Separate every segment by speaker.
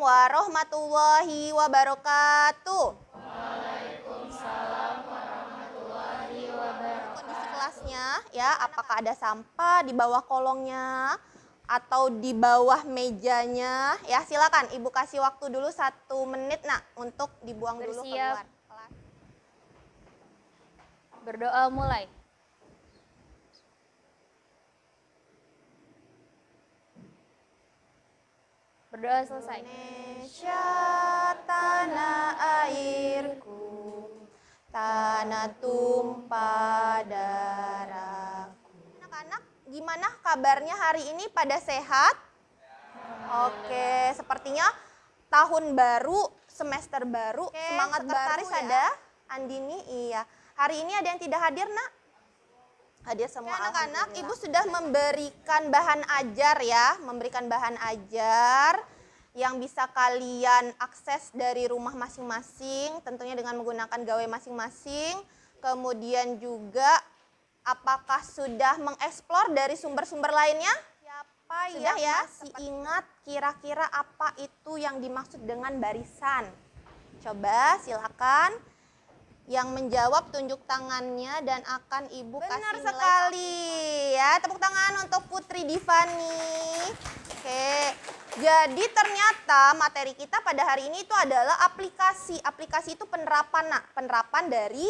Speaker 1: warahmatullahi wabarakatuh.
Speaker 2: Waalaikumsalam warahmatullahi wabarakatuh.
Speaker 1: Kondisi kelasnya ya, apakah ada sampah di bawah kolongnya atau di bawah mejanya? Ya, silakan Ibu kasih waktu dulu 1 menit nak untuk dibuang dulu
Speaker 2: Bersiap.
Speaker 1: keluar.
Speaker 2: Berdoa mulai. Berdoa selesai.
Speaker 1: Indonesia tanah airku, tanah tumpah darahku. Anak-anak, gimana kabarnya hari ini, pada sehat? Oke, sepertinya tahun baru, semester baru, semangat baru ya. Ada Andini, iya. Hari ini ada yang tidak hadir, nak? Hadir semua anak-anak. Ibu sudah memberikan bahan ajar ya, memberikan bahan ajar yang bisa kalian akses dari rumah masing-masing, tentunya dengan menggunakan gawai masing-masing. Kemudian juga apakah sudah mengeksplor dari sumber-sumber lainnya? Siapa sudah ya? Masih ingat kira-kira apa itu yang dimaksud dengan barisan? Coba silakan. Yang menjawab tunjuk tangannya dan akan Ibu kasih nilai. Benar sekali ya, tepuk tangan untuk Putri Divani. Oke, jadi ternyata materi kita pada hari ini itu adalah aplikasi. Aplikasi itu penerapan, nak, penerapan dari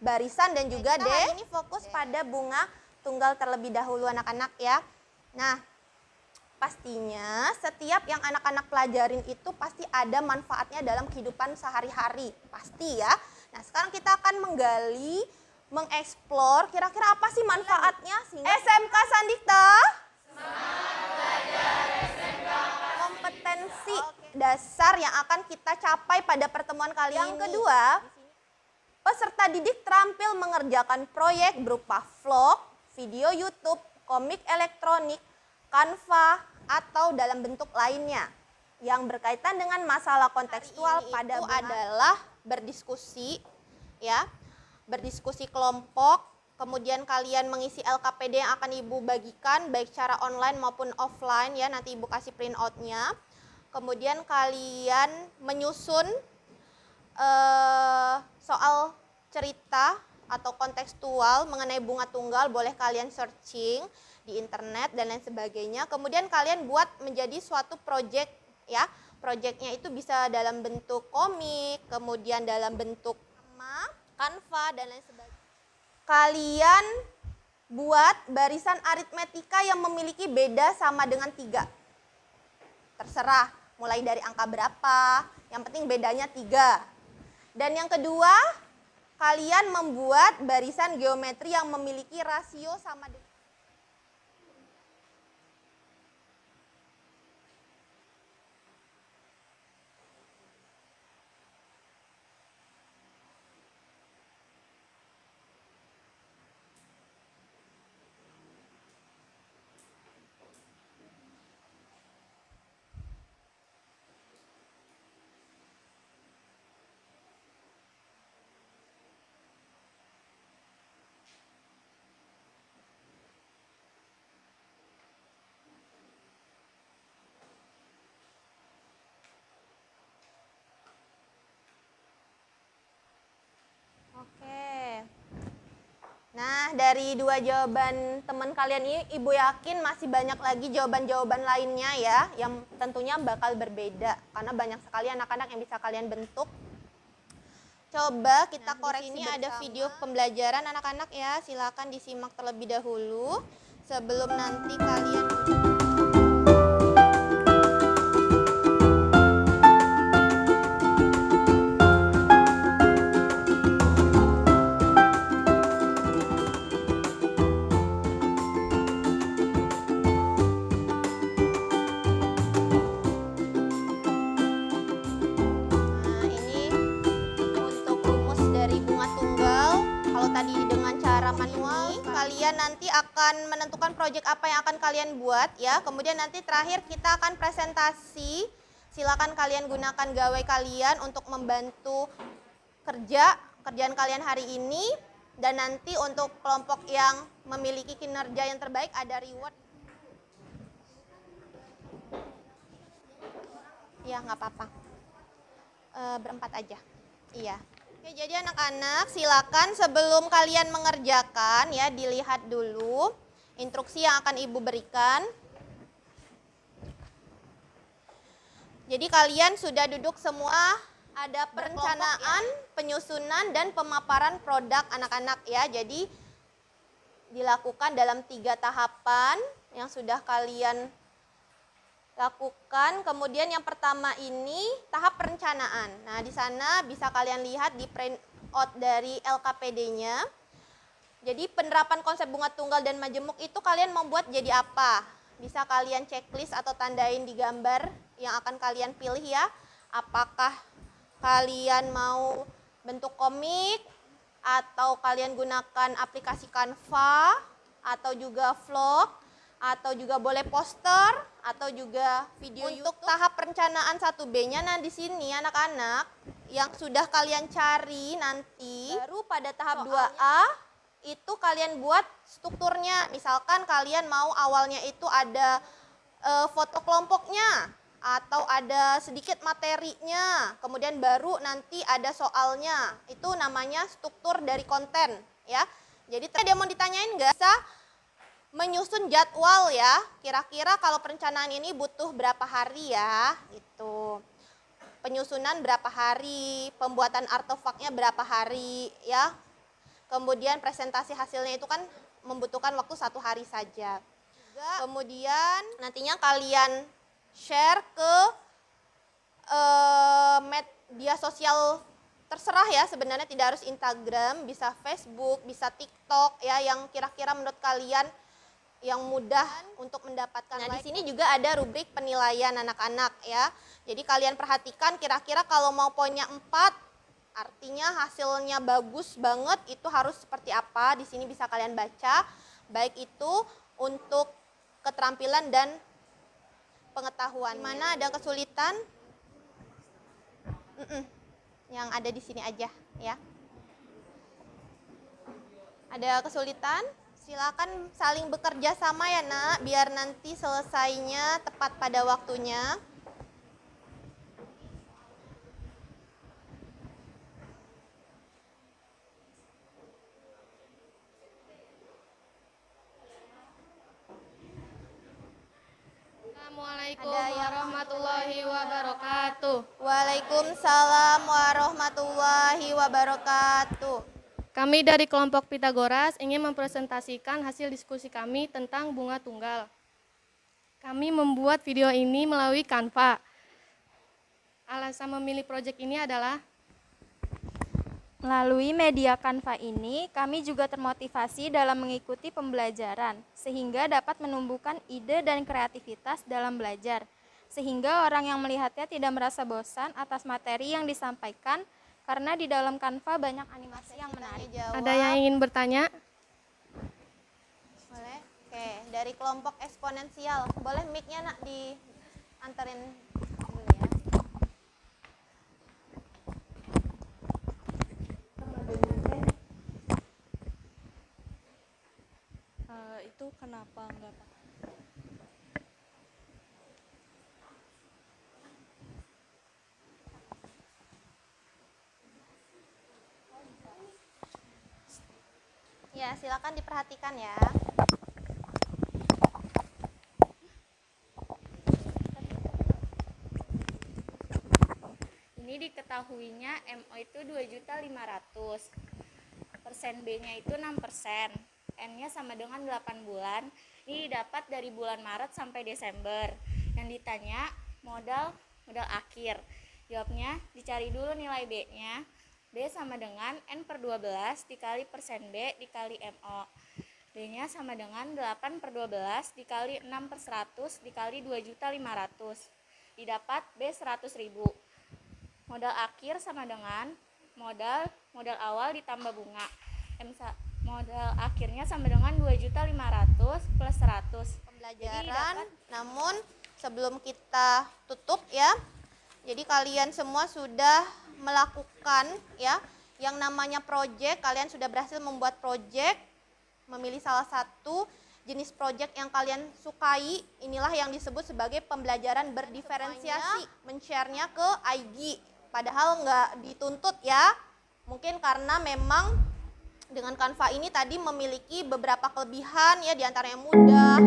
Speaker 1: barisan dan juga ini fokus pada bunga tunggal terlebih dahulu anak-anak ya. Nah, pastinya setiap yang anak-anak pelajarin itu pasti ada manfaatnya dalam kehidupan sehari-hari, pasti ya. Nah, sekarang kita akan menggali, mengeksplor kira-kira apa sih manfaatnya sehingga SMK Sandikta kompetensi dasar yang akan kita capai pada pertemuan kali ini. Yang kedua, peserta didik terampil mengerjakan proyek berupa vlog, video YouTube, komik elektronik, Canva, atau dalam bentuk lainnya yang berkaitan dengan masalah kontekstual pada adalah berdiskusi ya, berdiskusi kelompok, kemudian kalian mengisi LKPD yang akan Ibu bagikan baik secara online maupun offline ya, nanti Ibu kasih print out-nya. Kemudian kalian menyusun soal cerita atau kontekstual mengenai bunga tunggal, boleh kalian searching di internet dan lain sebagainya. Kemudian kalian buat menjadi suatu project ya. Projectnya itu bisa dalam bentuk komik, kemudian dalam bentuk Canva dan lain sebagainya. Kalian buat barisan aritmetika yang memiliki beda sama dengan 3. Terserah mulai dari angka berapa, yang penting bedanya 3. Dan yang kedua, kalian membuat barisan geometri yang memiliki rasio sama dengan Nah, dari 2 jawaban teman kalian ini, Ibu yakin masih banyak lagi jawaban-jawaban lainnya ya, yang tentunya bakal berbeda, karena banyak sekali anak-anak yang bisa kalian bentuk. Coba kita koreksi, ini ada video pembelajaran anak-anak ya, silakan disimak terlebih dahulu, sebelum nanti kalian... Kalian nanti akan menentukan proyek apa yang akan kalian buat ya. Kemudian nanti terakhir kita akan presentasi. Silakan kalian gunakan gawai kalian untuk membantu kerjaan kalian hari ini. Dan nanti untuk kelompok yang memiliki kinerja yang terbaik ada reward. Iya, nggak apa-apa. Berempat aja. Iya. Oke, jadi anak-anak silakan sebelum kalian mengerjakan ya dilihat dulu instruksi yang akan Ibu berikan. Jadi kalian sudah duduk semua, ada perencanaan, penyusunan, dan pemaparan produk anak-anak ya. Jadi dilakukan dalam 3 tahapan yang sudah kalian lakukan. Kemudian yang pertama ini tahap perencanaan. Nah, di sana bisa kalian lihat di print out dari LKPD-nya. Jadi penerapan konsep bunga tunggal dan majemuk itu kalian membuat jadi apa? Bisa kalian checklist atau tandain di gambar yang akan kalian pilih ya. Apakah kalian mau bentuk komik atau kalian gunakan aplikasi Canva atau juga vlog atau juga boleh poster atau juga video untuk YouTube. Tahap perencanaan 1B-nya, nah di sini anak-anak yang sudah kalian cari nanti baru pada tahap 2A itu kalian buat strukturnya. Misalkan kalian mau awalnya itu ada foto kelompoknya atau ada sedikit materinya, kemudian baru nanti ada soalnya. Itu namanya struktur dari konten ya. Jadi tadi mau ditanyain nggak? Bisa menyusun jadwal ya, kira-kira kalau perencanaan ini butuh berapa hari ya, itu. Penyusunan berapa hari, pembuatan artefaknya berapa hari ya. Kemudian presentasi hasilnya itu kan membutuhkan waktu 1 hari saja. Kemudian nantinya kalian share ke media sosial terserah ya, sebenarnya tidak harus Instagram, bisa Facebook, bisa TikTok ya, yang kira-kira menurut kalian yang mudah untuk mendapatkan. Nah, di sini juga ada rubrik penilaian anak-anak ya. Jadi kalian perhatikan kira-kira kalau mau poinnya 4, artinya hasilnya bagus banget, itu harus seperti apa. Di sini bisa kalian baca, baik itu untuk keterampilan dan pengetahuan. Mana ada kesulitan? Yang ada di sini aja ya. Ada kesulitan? Silakan saling bekerja sama ya nak, biar nanti selesainya tepat pada waktunya.
Speaker 3: Assalamualaikum warahmatullahi wabarakatuh.
Speaker 1: Waalaikumsalam warahmatullahi wabarakatuh.
Speaker 3: Kami dari kelompok Pitagoras ingin mempresentasikan hasil diskusi kami tentang bunga tunggal. Kami membuat video ini melalui Canva. Alasan memilih proyek ini adalah
Speaker 4: melalui media Canva ini, kami juga termotivasi dalam mengikuti pembelajaran, sehingga dapat menumbuhkan ide dan kreativitas dalam belajar, sehingga orang yang melihatnya tidak merasa bosan atas materi yang disampaikan, karena di dalam Canva banyak animasi yang menarik.
Speaker 3: Ada yang ingin bertanya?
Speaker 1: Boleh? Oke, dari kelompok eksponensial, boleh mic-nya nak dianterin dulu ya.
Speaker 5: Itu kenapa enggak Pak?
Speaker 1: Ya, silakan diperhatikan ya.
Speaker 2: Ini diketahuinya MO itu 2.500.000. Persen B-nya itu 6%. N-nya sama dengan 8 bulan. Ini didapat dari bulan Maret sampai Desember. Yang ditanya modal akhir. Jawabnya dicari dulu nilai B-nya. B sama dengan N/12 dikali persen B dikali MO. B-nya sama dengan 8/12 dikali 6/100 dikali 2.500.000. Didapat B 100.000. Modal akhir sama dengan modal awal ditambah bunga. Modal akhirnya sama dengan 2.500.000 plus 100.
Speaker 1: Pembelajaran, namun sebelum kita tutup ya, jadi kalian semua sudah melakukan ya yang namanya project, kalian sudah berhasil membuat project, memilih salah satu jenis proyek yang kalian sukai, inilah yang disebut sebagai pembelajaran berdiferensiasi. Men-share-nya ke IG, padahal nggak dituntut ya. Mungkin karena memang dengan Canva ini tadi memiliki beberapa kelebihan ya, diantaranya mudah,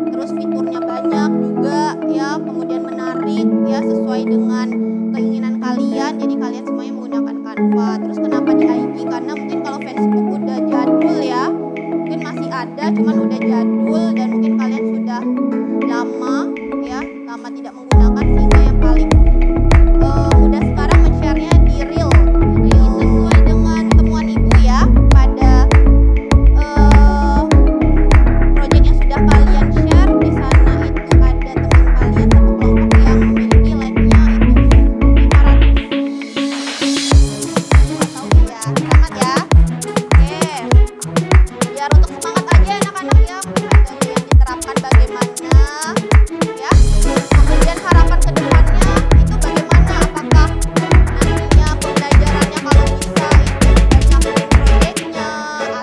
Speaker 1: terus fiturnya banyak juga ya, kemudian menarik ya, sesuai dengan keinginan kalian. Jadi kalian semuanya menggunakan Canva. Terus kenapa di IG? Karena mungkin kalau Facebook udah jadul ya, mungkin masih ada cuman udah jadul, dan mungkin kalian sudah lama ya, lama tidak menggunakan, sehingga yang paling mudah sekarang men-share-nya di Reel. Sesuai dengan temuan ibu ya, pada proyek yang sudah kalian share di sana itu ada teman kalian satu kelompok yang memiliki like-nya itu 500. Ya, selamat ya. Oke. Biar untuk semangat aja anak-anak ya, dari yang diterapkan bagaimana ya. Kemudian harapan kedepannya itu bagaimana? Apakah nantinya pembelajarannya kalau bisa itu banyakin proyeknya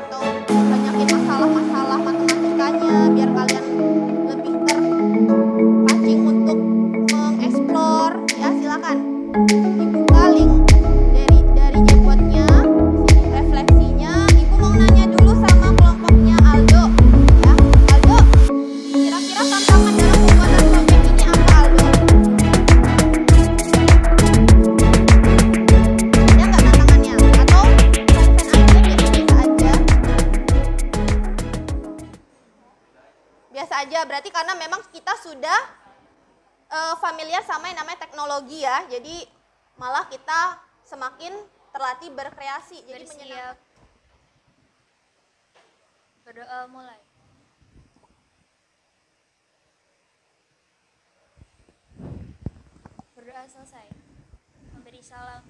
Speaker 1: atau banyakin masalah-masalah matematikanya biar kalian lebih terpancing untuk mengeksplor ya. Silakan dibuka link dari Jamboardnya, di sini refleksinya. Ibu mau nanya dulu sama kelompoknya Aldo ya. Aldo, kira-kira tantangan dalam pembuatan proyek ini apa, Aldo? Ada nggak tantangannya? Atau fan-fan aja, biasa aja? Biasa aja, berarti karena memang kita sudah familiar sama yang namanya teknologi ya, jadi malah kita semakin terlatih berkreasi. Jadi menyenangkan.
Speaker 4: Berdoa mulai. Berdoa selesai. Memberi salam.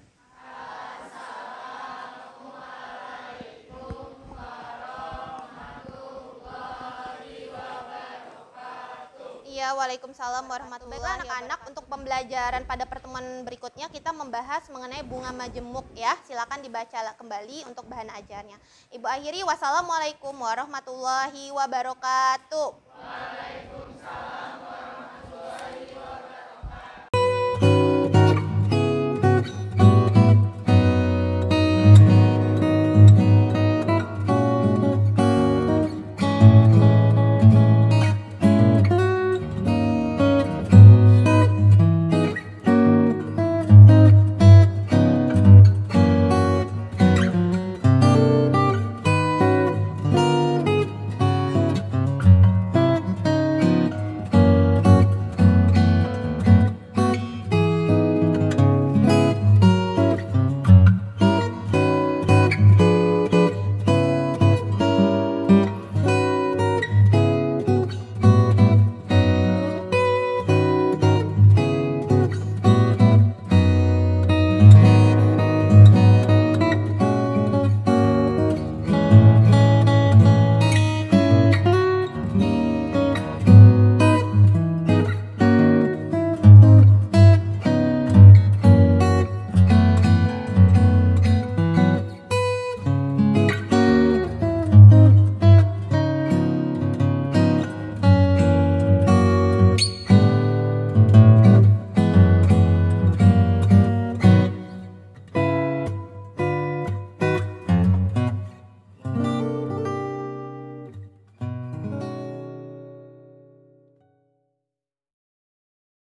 Speaker 1: Iya, waalaikumsalam warahmatullahi wabarakatuh. Baiklah anak-anak, untuk pembelajaran pada pertemuan berikutnya kita membahas mengenai bunga majemuk ya. Silakan dibaca kembali untuk bahan ajarnya. Ibu akhiri, wassalamualaikum warahmatullahi wabarakatuh. Waalaikumsalam.